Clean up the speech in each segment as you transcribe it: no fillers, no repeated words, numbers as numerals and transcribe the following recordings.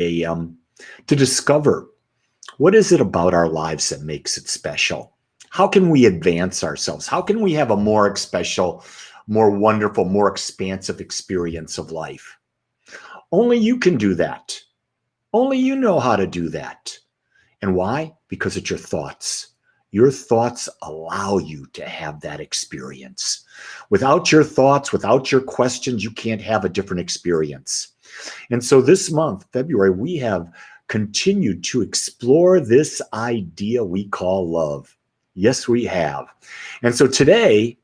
a to discover what is it about our lives that makes it special. How can we advance ourselves? How can we have a more special, more wonderful, more expansive experience of life? Only you can do that. Only you know how to do that. And why? Because it's your thoughts. Your thoughts allow you to have that experience. Without your thoughts, without your questions, you can't have a different experience. And so this month, February, we have continued to explore this idea we call love. Yes, we have. And so today,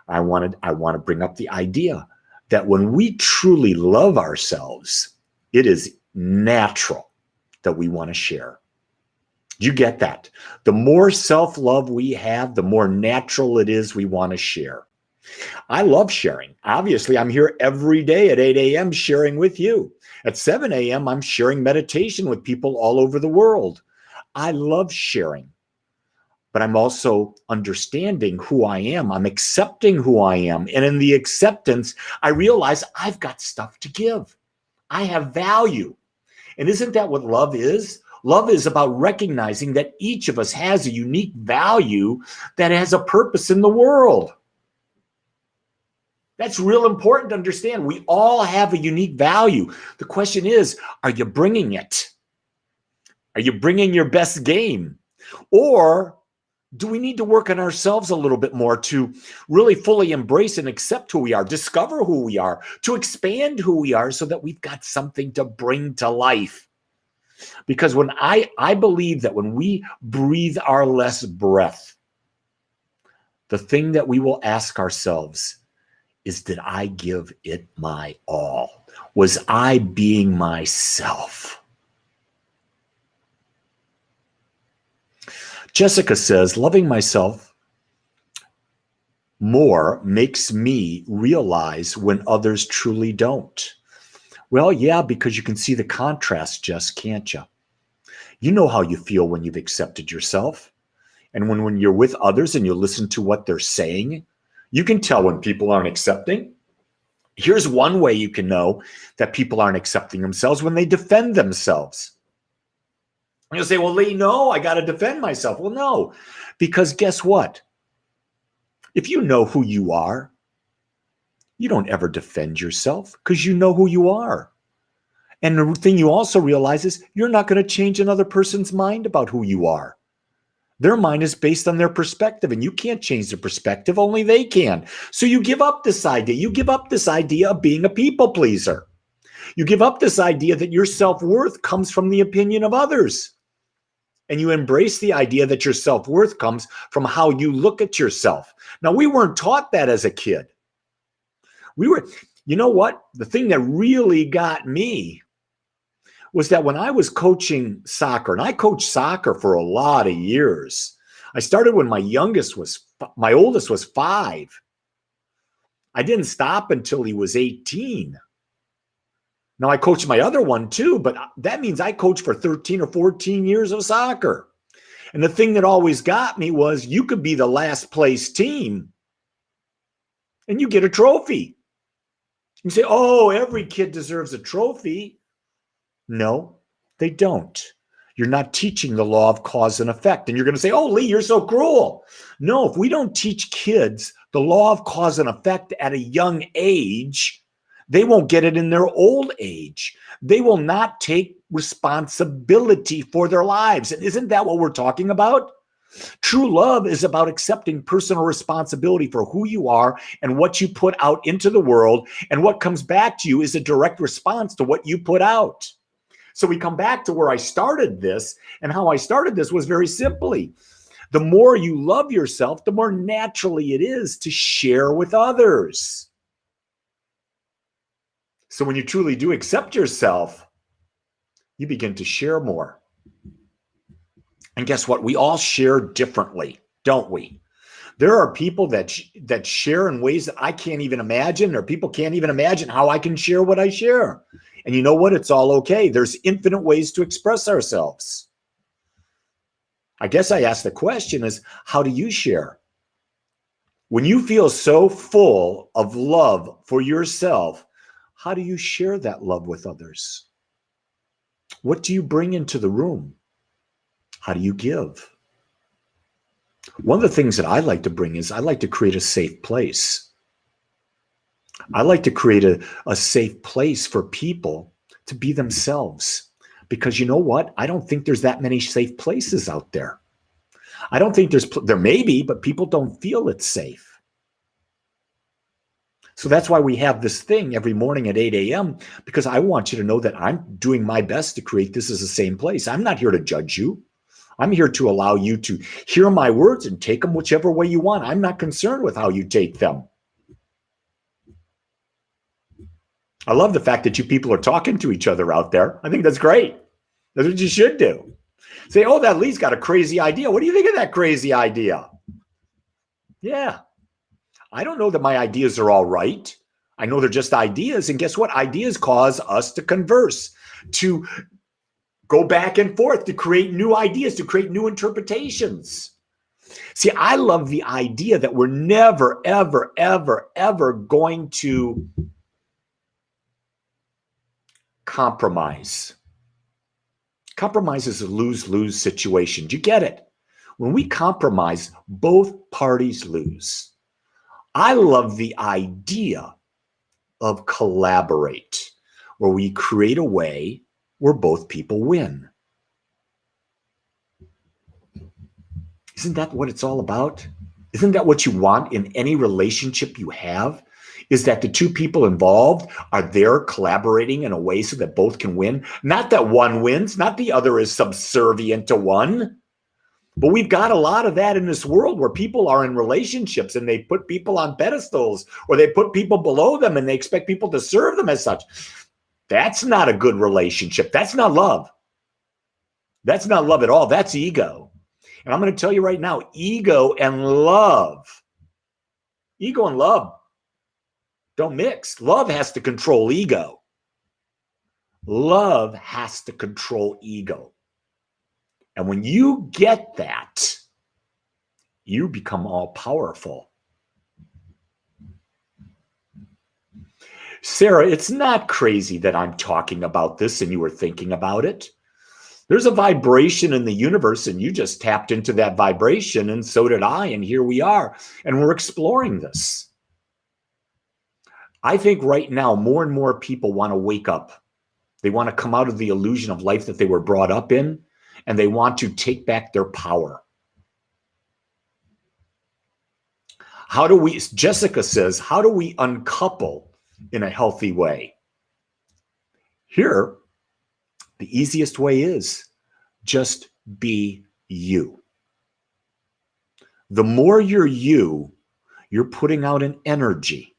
I want to bring up the idea that when we truly love ourselves, it is natural that we want to share. You get that? The more self-love we have, the more natural it is we want to share. I love sharing. Obviously, I'm here every day at 8 a.m. sharing with you. At 7 a.m., I'm sharing meditation with people all over the world. I love sharing, but I'm also understanding who I am. I'm accepting who I am. And in the acceptance, I realize I've got stuff to give. I have value. And isn't that what love is? Love is about recognizing that each of us has a unique value that has a purpose in the world. That's real important to understand. We all have a unique value. The question is, are you bringing it? Are you bringing your best game? Or do we need to work on ourselves a little bit more to really fully embrace and accept who we are, discover who we are, to expand who we are so that we've got something to bring to life? Because when I believe that when we breathe our last breath, the thing that we will ask ourselves is, did I give it my all? Was I being myself? Jessica says, loving myself more makes me realize when others truly don't. Well, yeah, because you can see the contrast, Jess, can't you? You know how you feel when you've accepted yourself. And when you're with others and you listen to what they're saying, you can tell when people aren't accepting. Here's one way you can know that people aren't accepting themselves: when they defend themselves. You'll say, well, Lee, no, I got to defend myself. Well, no, because guess what? If you know who you are, you don't ever defend yourself because you know who you are. And the thing you also realize is you're not going to change another person's mind about who you are. Their mind is based on their perspective, and you can't change their perspective. Only they can. So you give up this idea. You give up this idea of being a people pleaser. You give up this idea that your self-worth comes from the opinion of others. And you embrace the idea that your self-worth comes from how you look at yourself. Now, we weren't taught that as a kid. You know what? The thing that really got me was that when I was coaching soccer, and I coached soccer for a lot of years. I started when my oldest was 5. I didn't stop until he was 18. Now I coached my other one too, but that means I coached for 13 or 14 years of soccer. And the thing that always got me was you could be the last place team and you get a trophy. You say, oh, every kid deserves a trophy. No, they don't. You're not teaching the law of cause and effect. And you're going to say, oh, Lee, you're so cruel. No, if we don't teach kids the law of cause and effect at a young age, they won't get it in their old age. They will not take responsibility for their lives. And isn't that what we're talking about? True love is about accepting personal responsibility for who you are and what you put out into the world. And what comes back to you is a direct response to what you put out. So we come back to where I started this, and how I started this was very simply. The more you love yourself, the more naturally it is to share with others. So when you truly do accept yourself, you begin to share more. And guess what? We all share differently, don't we? There are people that share in ways that I can't even imagine, or people can't even imagine how I can share what I share. And you know what? It's all okay. There's infinite ways to express ourselves. I guess I ask the question is, how do you share? When you feel so full of love for yourself, how do you share that love with others? What do you bring into the room? How do you give? One of the things that I like to bring is I like to create a safe place. I like to create a safe place for people to be themselves. Because you know what? I don't think there's that many safe places out there. I don't think there may be, but people don't feel it's safe. So that's why we have this thing every morning at 8 a.m. because I want you to know that I'm doing my best to create this as a same place. I'm not here to judge you. I'm here to allow you to hear my words and take them whichever way you want. I'm not concerned with how you take them. I love the fact that you people are talking to each other out there. I think that's great. That's what you should do. Say, oh, that Lee's got a crazy idea. What do you think of that crazy idea? Yeah. I don't know that my ideas are all right. I know they're just ideas. And guess what? Ideas cause us to converse, to go back and forth, to create new ideas, to create new interpretations. See, I love the idea that we're never, ever, ever, ever going to compromise. Compromise is a lose-lose situation. Do you get it? When we compromise, both parties lose. I love the idea of collaborate, where we create a way where both people win. Isn't that what it's all about? Isn't that what you want in any relationship you have? Is that the two people involved are there collaborating in a way so that both can win? Not that one wins, not the other is subservient to one. But we've got a lot of that in this world where people are in relationships and they put people on pedestals or they put people below them and they expect people to serve them as such. That's not a good relationship. That's not love. That's not love at all. That's ego. And I'm going to tell you right now, ego and love don't mix. Love has to control ego. Love has to control ego. And when you get that, you become all powerful. Sarah, it's not crazy that I'm talking about this and you were thinking about it. There's a vibration in the universe and you just tapped into that vibration and so did I. And here we are. And we're exploring this. I think right now, more and more people want to wake up. They want to come out of the illusion of life that they were brought up in. And they want to take back their power. Jessica says, how do we uncouple in a healthy way? Here, the easiest way is just be you. The more you're you, you're putting out an energy.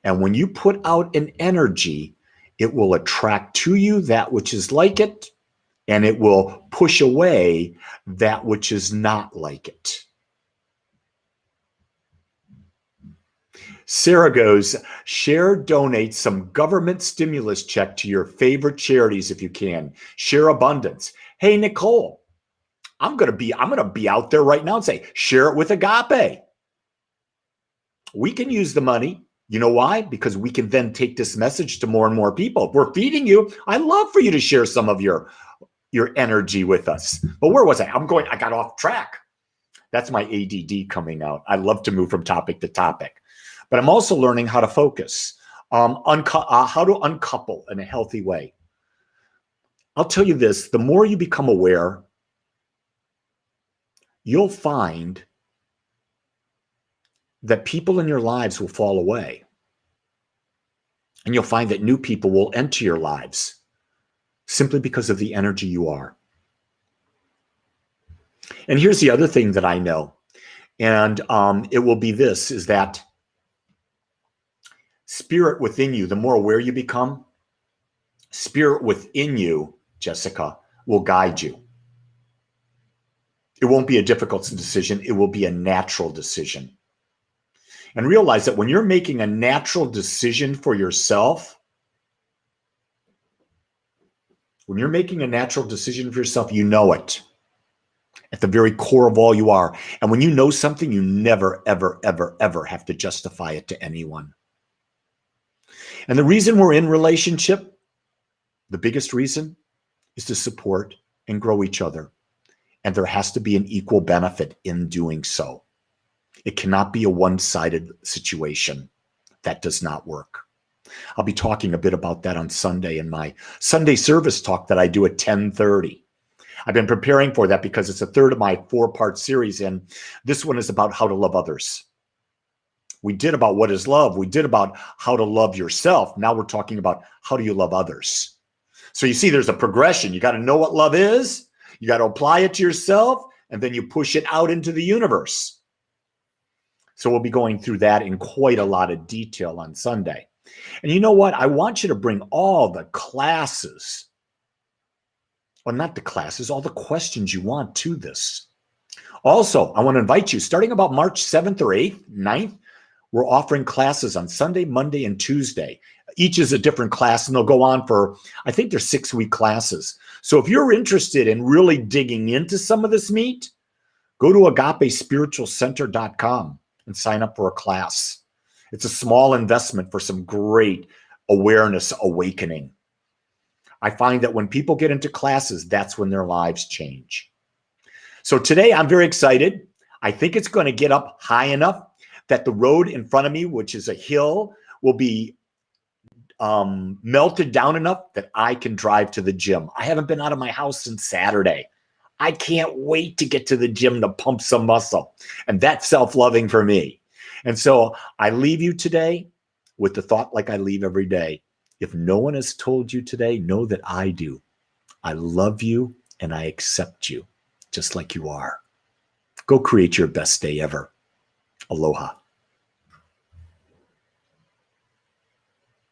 And when you put out an energy, it will attract to you that which is like it. And it will push away that which is not like it. Sarah goes, share, donate some government stimulus check to your favorite charities if you can. Share abundance. Hey, Nicole, I'm gonna be out there right now and say, share it with Agape. We can use the money. You know why? Because we can then take this message to more and more people. If we're feeding you, I'd love for you to share some of your energy with us. But where was I? I got off track. That's my ADD coming out. I love to move from topic to topic. But I'm also learning how to focus, how to uncouple in a healthy way. I'll tell you this, the more you become aware, you'll find that people in your lives will fall away. And you'll find that new people will enter your lives simply because of the energy you are. And here's the other thing that I know, and it will be this, is that spirit within you, the more aware you become, spirit within you, Jessica, will guide you. It won't be a difficult decision. It will be a natural decision. And realize that when you're making a natural decision for yourself, when you're making a natural decision for yourself, you know it at the very core of all you are. And when you know something, you never, ever, ever, ever have to justify it to anyone. And the reason we're in relationship, the biggest reason, is to support and grow each other. And there has to be an equal benefit in doing so. It cannot be a one-sided situation. That does not work. I'll be talking a bit about that on Sunday in my Sunday service talk that I do at 10:30. I've been preparing for that because it's a third of my 4-part series, and this one is about how to love others. We did about what is love. We did about how to love yourself. Now we're talking about how do you love others. So you see, there's a progression. You got to know what love is. You got to apply it to yourself, and then you push it out into the universe. So we'll be going through that in quite a lot of detail on Sunday. And you know what? I want you to bring all the classes, well, not the classes, all the questions you want to this. Also, I want to invite you, starting about March 7th or 8th, 9th, we're offering classes on Sunday, Monday, and Tuesday. Each is a different class, and they'll go on for, I think they're 6-week classes. So if you're interested in really digging into some of this meat, go to agapespiritualcenter.com and sign up for a class. It's a small investment for some great awareness awakening. I find that when people get into classes, that's when their lives change. So today I'm very excited. I think it's going to get up high enough that the road in front of me, which is a hill, will be melted down enough that I can drive to the gym. I haven't been out of my house since Saturday. I can't wait to get to the gym to pump some muscle. And that's self-loving for me. And so I leave you today with the thought, like I leave every day. If no one has told you today, know that I do. I love you and I accept you just like you are. Go create your best day ever. Aloha.